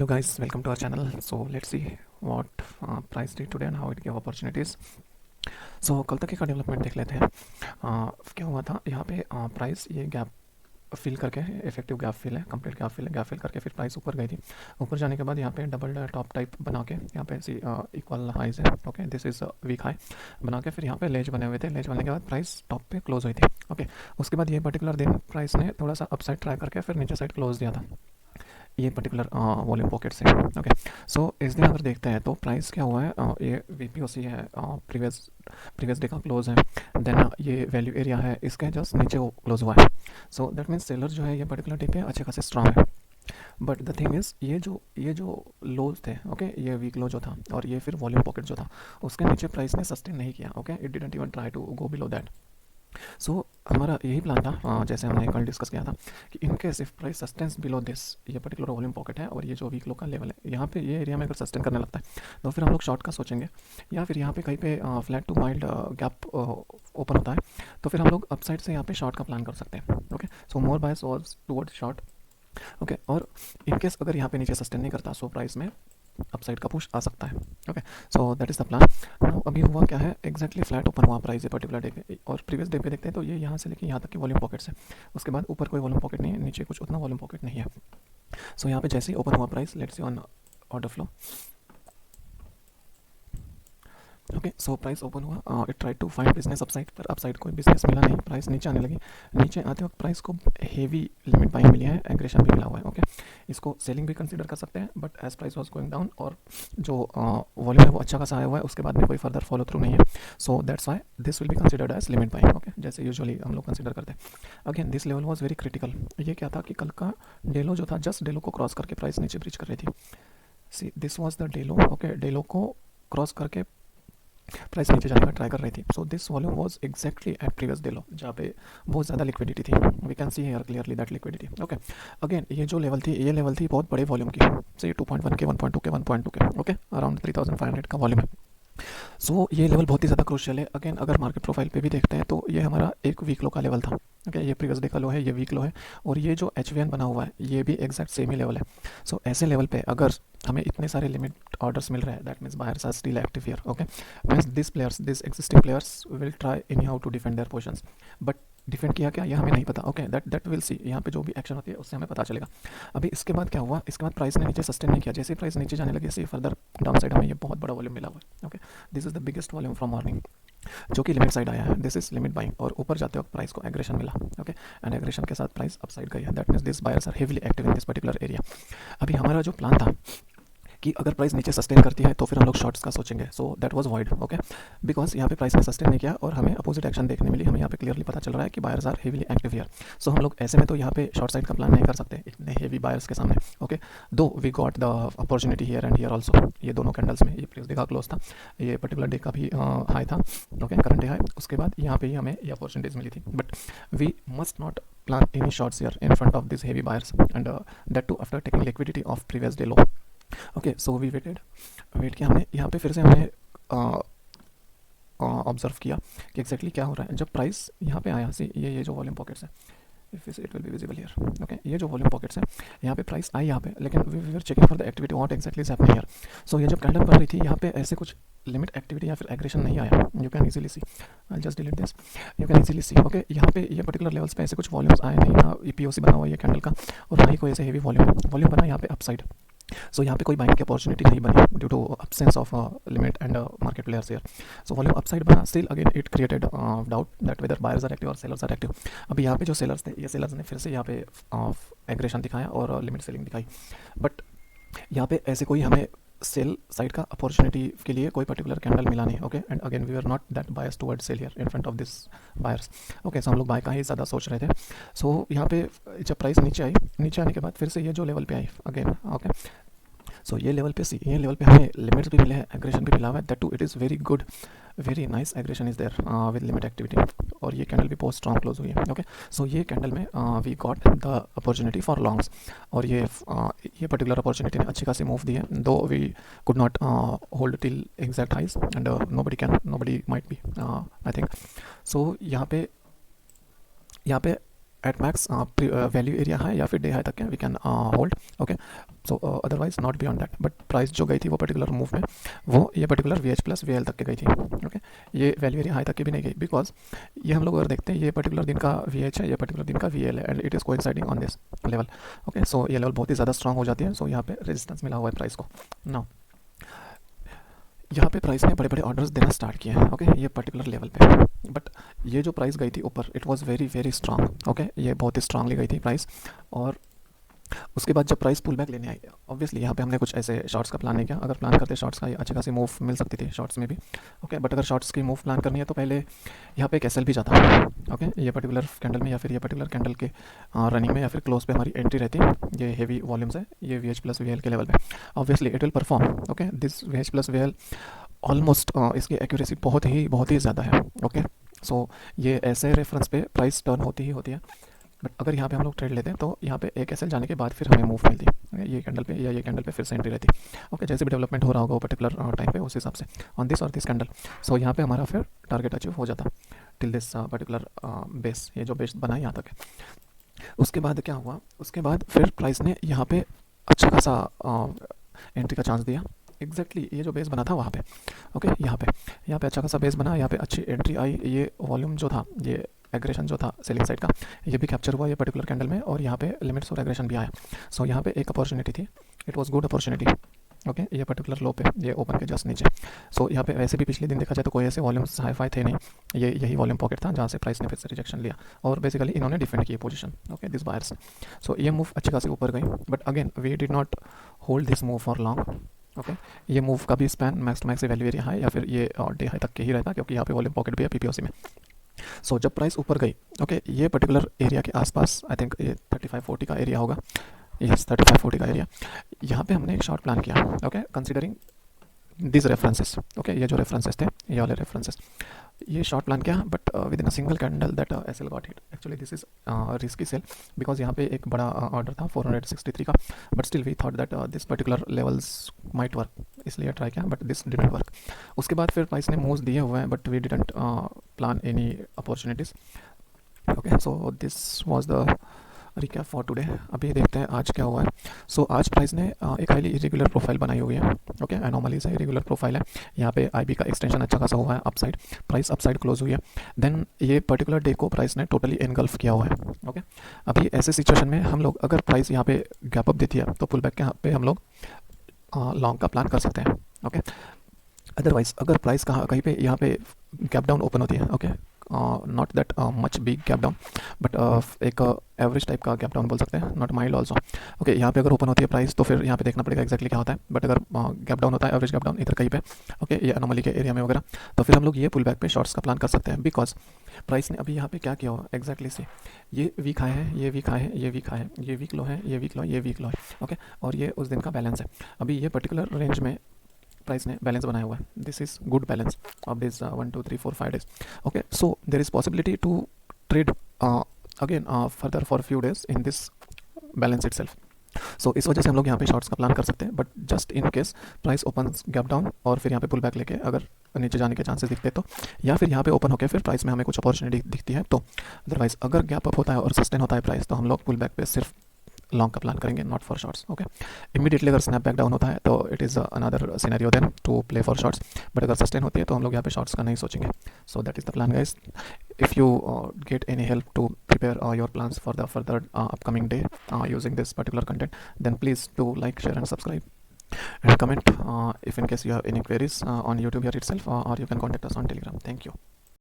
Hello guys, welcome to our channel. So let's see what price did today and how it gave opportunities. So कल तक का development देख लेते हैं. क्या हुआ था यहाँ पे प्राइस ये गैप फिल करके इफेक्टिव गैप फिल है, कंप्लीट गैप फिल करके फिर प्राइस ऊपर गई थी. ऊपर जाने के बाद यहाँ पे डबल टॉप टाइप बना के यहाँ पे इक्वल हाइज है. Okay, this is weak high बना के फिर यहाँ पे लेज बने हुए थे. लेज बनने के बाद प्राइस टॉप पे क्लोज हुई थी. ओके, उसके बाद ये पर्टिकुलर दिन प्राइस ने थोड़ा सा अपसाइड ट्राई करके फिर नीचे साइड क्लोज दिया था ये पर्टिकुलर वॉल्यूम पॉकेट से. ओके, सो इस दिन अगर देखते हैं तो प्राइस क्या हुआ है, ये वीपीओसी है, प्रीवियस डे का क्लोज है. देन ये वैल्यू एरिया है, इसके जस्ट नीचे वो क्लोज हुआ है. सो दैट मीन्स सेलर जो है ये पर्टिकुलर डे पे अच्छे खासे स्ट्रांग है. बट द थिंग इज ये जो लोज थे, ओके, ये वीक लो जो था और ये फिर वॉल्यूम पॉकेट जो था उसके नीचे प्राइस ने सस्टेन नहीं किया. Okay, it didn't even try to go below that. So हमारा यही प्लान था, जैसे हमने कल डिस्कस किया था कि in case if price sustains below this, ये पर्टिकुलर वॉल्यूम पॉकेट है और ये जो वीक लो का लेवल है यहाँ पे ये एरिया में अगर सस्टेन करने लगता है तो फिर हम लोग शॉर्ट का सोचेंगे, या फिर यहाँ पे कहीं पे flat to mild gap open होता है तो फिर हम लोग अपसाइड से यहाँ पे शॉर्ट का प्लान कर सकते हैं. Okay, so more bias was towards short. Okay, और इन केस अगर यहाँ पे नीचे सस्टेन नहीं करता सो प्राइस में अपसाइड का पुश आ सकता है. Okay, so that is the plan. Now अभी हुआ क्या है, एक्जैक्टली फ्लैट ओपन हुआ प्राइस पर्टिकुलर डे पे, और प्रीवियस डे पे देखते हैं तो ये यहाँ से लेके यहाँ तक की वॉल्यूम पॉकेट्स है. उसके बाद ऊपर कोई वॉल्यूम पॉकेट नहीं है, नीचे कुछ उतना वॉल्यूम पॉकेट नहीं है. सो यहाँ पे जैसे ही ओपन हुआ price, let's see on order flow. Okay, so price open हुआ, it try to find business upside, पर अपसाइड कोई बिजनेस मिला नहीं. प्राइस नीचे आने लगी. नीचे आते वक्त प्राइस को हेवी लिमिट बाइंग मिली है, एग्रेशन भी मिला हुआ है. ओके, इसको सेलिंग भी कंसीडर कर सकते हैं, but as price was going down और जो वॉल्यूम है वो अच्छा खासा आया हुआ है, उसके बाद में कोई फर्दर फॉलो थ्रू नहीं है. So that's why this will be considered age limit buying. Okay, जैसे यूजुअली हम लोग कंसिडर करते हैं. Again this level was very critical. ये क्या था कि कल का डेलो जो था, जस्ट डेलो को क्रॉस करके प्राइस नीचे ब्रीच कर रही थी. See this was the Delo. Okay, डेलो को क्रॉस करके प्राइस नीचे जाने का ट्राई कर रही थी. So this volume was exactly at previous day low, जहाँ पे बहुत ज़्यादा लिक्विडिटी थी. We can see here clearly that liquidity. Okay, again ये जो लेवल थी, ये लेवल थी बहुत बड़े वॉल्यूम की, से 2.1 के, 1.2 के, 1.2 के. ओके, अराउंड 3500 का वॉल्यूम है. सो ये लेवल बहुत ही ज़्यादा क्रूशियल है. अगेन अगर मार्केट प्रोफाइल पे भी देखते हैं तो ये हमारा एक वीक लो का लेवल था. ओके, ये प्रीवियस डे का लो है, ये वीक लो है, और ये जो HVN बना हुआ है ये भी एग्जैक्ट सेम ही लेवल है. सो ऐसे लेवल पे अगर हमें इतने सारे लिमिट ऑर्डर्स मिल रहे हैं, that means buyers are still active here. Okay, means this existing players will try anyhow to defend their positions, but defend किया क्या ये हमें नहीं पता. ओके, दैट विल सी, यहाँ पे जो भी एक्शन होती है उससे हमें पता चलेगा. अभी इसके बाद क्या हुआ, इसके बाद प्राइस ने नीचे सस्टेन नहीं किया. जैसे ही प्राइस नीचे जाने लगी, ऐसे फर्दर डाउन साइड हमें ये बहुत बड़ा वॉल्यूम मिला हुआ है. Okay, this is the biggest volume from morning जो कि लिमिट साइड आया है. दिस इज लिमिट बाइंग, और ऊपर जाते वक्त प्राइस को एग्रेशन मिला. ओके, एंड एग्रेशन के साथ प्राइस अपसाइड गई है. That means this buyers are heavily active in this particular area. अभी हमारा जो प्लान था कि अगर प्राइस नीचे सस्टेन करती है तो फिर हम लोग शॉर्ट्स का सोचेंगे. So that was void. Okay, because यहाँ पे प्राइस ने सस्टेन नहीं किया और हमें अपोजिट एक्शन देखने मिली. हमें यहाँ पे क्लियरली पता चल रहा है कि buyers are heavily active here. So हम लोग ऐसे में तो यहाँ पे शॉर्ट साइड का प्लान नहीं कर सकते इतने हेवी बायर्स के सामने. Okay, so we got the opportunity here and here also. ये दोनों कैंडल्स में, ये प्रीवियस डे का क्लोज था, ये पर्टिकुलर डे का भी हाई था. Okay, current day high. उसके बाद यहाँ पे ही हमें ये अपॉर्चुनिटीज मिली थी, but we must not plan any shorts here in front of these heavy buyers, and that too after taking liquidity of previous day low. Okay, so we wait किया हमने. यहाँ पे फिर से हमने ऑब्जर्व किया कि एग्जैक्टली क्या हो रहा है. जब प्राइस यहाँ पे आया, सी ये जो वॉल्यूम पॉकेट्स है, it will be visible here. Okay, ये जो वॉल्यूम पॉकेट्स है, यहाँ पे प्राइस आई यहाँ पे, लेकिन we were checking for the activity what exactly is happening here. So ये जब कैंडल बन रही थी यहाँ पे ऐसे कुछ लिमिट एक्टिविटी या फिर एग्रेशन नहीं आया. You can easily C, I just delete this, you can easily C. Okay, यहाँ पे ये पर्टिकुलर लेवल्स पे ऐसे कुछ वॉल्यूम्स आए नहीं. ना पीओसी बना हुआ है ये कैंडल का, और ना ही कोई ऐसे हेवी वॉल्यूम बना यहाँ पे अपसाइड. सो यहाँ पे कोई बाइंग की अपॉर्चुनिटी नहीं बनी due to absence of limit and market players here. So volume upside बना. Still again it created doubt that whether buyers are active और सेलर्स आर एक्टिव. अभी यहाँ पे जो सेलर्स थे, ये सेलर्स ने फिर से यहाँ पे एग्रेशन दिखाया और लिमिट सेलिंग दिखाई, बट यहाँ पे ऐसे कोई हमें सेल साइड का अपॉर्चुनिटी के लिए कोई पर्टिकुलर कैंडल मिला नहीं. Okay, and again we are not that bias toward sell here in front of this buyers. Okay, so हम लोग बाय का ही ज़्यादा सोच रहे थे. सो यहाँ पे जब प्राइस नीचे आई, नीचे आने के बाद फिर से ये जो लेवल पे आई अगेन. ओके, सो ये लेवल पे ये लेवल पे हमें लिमिट्स भी मिले हैं, एग्रेशन भी मिला हुआ है. That to it is very good, very nice aggression is there with limit activity, और ये कैंडल भी बहुत स्ट्रॉन्ग क्लोज हुई है. ओके, सो ये कैंडल में we got the opportunity for longs, और ये पर्टिकुलर अपॉर्चुनिटी ने अच्छी खासी मूव दी है. Though we could not hold till exact highs, and nobody might be I think. So यहाँ पे at max value area high या फिर डे हाई तक के we can hold, okay. So otherwise not beyond that, but price जो गई थी वो पर्टिकुलर मूव में वो ये particular V H plus V L तक के गई थी, ओके। ये वैल्यू एरिया हाई तक की भी नहीं गई, बिकॉज ये हम लोग अगर देखते हैं ये पर्टिकुलर दिन का वी एच है, ये पर्टिकुलर दिन का वी एल है, and it is coinciding on this level, okay. So ये लेवल बहुत ही ज़्यादा स्ट्रॉन्ग हो जाती है, सो यहाँ पे रेजिस्टेंस मिला हुआ है प्राइस को। नाउ यहाँ पे प्राइस ने बड़े बड़े ऑर्डर्स देना स्टार्ट किए हैं, ओके, ये पर्टिकुलर लेवल पे। बट ये जो प्राइस गई थी ऊपर, it was very very strong, okay, ये बहुत ही स्ट्रांगली गई थी प्राइस। और उसके बाद जब प्राइस पुल बैक लेने आई, ऑब्वियसली यहाँ पे हमने कुछ ऐसे शॉर्ट्स का प्लान नहीं किया। अगर प्लान करते शॉर्ट्स का ये अच्छी खासी मूव मिल सकती थी शॉर्ट्स में भी, ओके। बट अगर शॉर्ट्स की मूव प्लान करनी है तो पहले यहाँ पे एक एसएल भी जाता, ओके, ये पर्टिकुलर कैंडल में या फिर ये पर्टिकुलर कैंडल के रनिंग में या फिर क्लोज पे हमारी एंट्री रहती है। ये हेवी वॉल्यूम्स है, ये we H plus V L के लेवल पे, obviously it will perform, okay. This we H plus V L almost इसकी एक्यूरेसी बहुत ही ज़्यादा है, ओके। सो ये ऐसे रेफरेंस पे प्राइस टर्न होती है। बट अगर यहाँ पे हम लोग ट्रेड लेते हैं तो यहाँ पे एक एसएल जाने के बाद फिर हमें मूव मिलती है, ये कैंडल पे या ये कैंडल पे फिर से एंट्री रहती है, ओके। जैसे भी डेवलपमेंट हो रहा होगा वो पर्टिकुलर टाइम पे उस हिसाब से ऑन दिस और दिस कैंडल, सो यहाँ पे हमारा फिर टारगेट अचीव हो जाता टिल दिस पर्टिकुलर बेस, ये जो बेस बना है यहाँ तक है। उसके बाद क्या हुआ, उसके बाद फिर प्राइस ने यहाँ पे अच्छा खासा एंट्री का चांस दिया, एग्जैक्टली ये जो बेस बना था वहाँ पे, ओके। यहाँ पे अच्छा खासा बेस बना, यहाँ पे अच्छी एंट्री आई, ये वॉल्यूम जो था, ये एग्रेशन जो था सेलिंग साइड का, ये भी कैप्चर हुआ ये पर्टिकुलर कैंडल में, और यहाँ पे लिमिट्स और एग्रेशन भी आया। सो यहाँ पे एक अपॉर्चुनिटी थी, it was good opportunity, okay. ये पर्टिकुलर लो पे, ये ओपन के जस्ट नीचे। सो यहाँ पे वैसे भी पिछले दिन देखा जाए तो कोई ऐसे वॉल्यूम्स हाई फाई थे नहीं, ये यही वॉल्यूम पॉकेट था जहाँ से प्राइस ने फिर से रिजेक्शन लिया, और बेसिकली इन्होंने डिफेंड की position, okay, this buyers. So ये मूव अच्छी खासी ऊपर गई, but again we did not hold this move for long, okay. ये मूव का भी span max to max value area high या फिर ये डे हाई तक के ही रहता, क्योंकि यहाँ पे वॉल्यूम पॉकेट भी है पीपीओसी में। सो जब प्राइस ऊपर गई, ओके, ये पर्टिकुलर एरिया के आसपास, आई थिंक ये 35-40 का एरिया होगा, यस 35-40 का एरिया, यहाँ पे हमने एक शॉर्ट प्लान किया, okay, considering this references, okay. ये जो रेफरेंसेस थे, ये वाले रेफरेंसेस, ये शॉर्ट प्लान किया, but within a single candle that SL got hit. Actually this is risky sell, because यहाँ पे एक बड़ा ऑर्डर था 463 का, but still we thought that this particular levels might work, इसलिए ट्राई किया, बट दिस डिडंट वर्क। उसके बाद फिर प्राइस ने मूव्स दिए हुए हैं, but we didn't plan any opportunities, okay. So this was the recap for today. अभी देखते हैं आज क्या हुआ है। सो आज प्राइस ने एक हाईली इरेगुलर प्रोफाइल बनाई हुई है, ओके, एनोमली से इरेगुलर प्रोफाइल है। यहाँ पे आईबी का एक्सटेंशन अच्छा खासा हुआ है अपसाइड, प्राइस अपसाइड क्लोज हुई है। देन ये पर्टिकुलर डे को प्राइस ने टोटली एनगल्फ किया हुआ है, ओके। अभी ऐसे सिचुएशन में हम लोग, अगर प्राइस यहाँ पे गैप अप देती है तो पुल बैक के यहाँ पे हम लोग लॉन्ग का प्लान कर सकते हैं, ओके। अदरवाइज अगर प्राइस कहीं पे यहाँ पे गैप डाउन ओपन होती है, okay, not that much big gap down, but एक एवरेज टाइप का गैप डाउन बोल सकते हैं, नॉट माइल्ड ऑल्सो, ओके। यहाँ पे अगर ओपन होती है प्राइस तो फिर यहाँ पे देखना पड़ेगा एक्जैक्टली क्या होता है, बट अगर गैप डाउन होता है, एवरेज गैप डाउन इधर कहीं पे, ओके, ये अनोमली के एरिया में वगैरह, तो फिर हम लोग ये पुल बैक पे शॉर्ट्स का प्लान कर सकते हैं, बिकॉज प्राइस ने अभी यहाँ पे क्या किया हुआ एक्जैक्टली से, ये वीक हाई है, ये वीक हाई है, ये वीक हाई है, ये वीक लो है, ये वीक लो है, ये वीक लो है, ओके। और ये उस दिन का बैलेंस है। अभी ये पर्टिकुलर रेंज में प्राइस ने बैलेंस बनाया हुआ है, this is good balance of this 1 2 3 4 5 days, okay. So there is possibility to trade again further for few days in this balance itself. So इस वजह से हम लोग यहाँ पे शॉर्ट्स का प्लान कर सकते हैं, but just in case price open gap down और फिर यहाँ पे पुल बैक लेके अगर नीचे जाने के चांसेस दिखते तो, या फिर यहाँ पे ओपन होकर फिर प्राइस में हमें कुछ अपॉर्चुनिटी दिखती है तो, अदरवाइज अगर गैप अप होता है और सस्टेन होता है प्राइस तो हम लोग पुल बैक पे सिर्फ लॉन्ग का प्लान करेंगे, not for shorts, okay. Immediately अगर स्नैप बैक डाउन होता है तो it is another scenario then to play for shorts, but अगर सस्टेन होती है तो हम लोग यहाँ पे शॉर्ट्स का नहीं सोचेंगे। So that is the plan guys. If you get any help to prepare your plans for the further upcoming day using this particular content, then please do like, share and subscribe and comment if in case you have any queries on YouTube here itself, or you can contact us on Telegram. Thank you.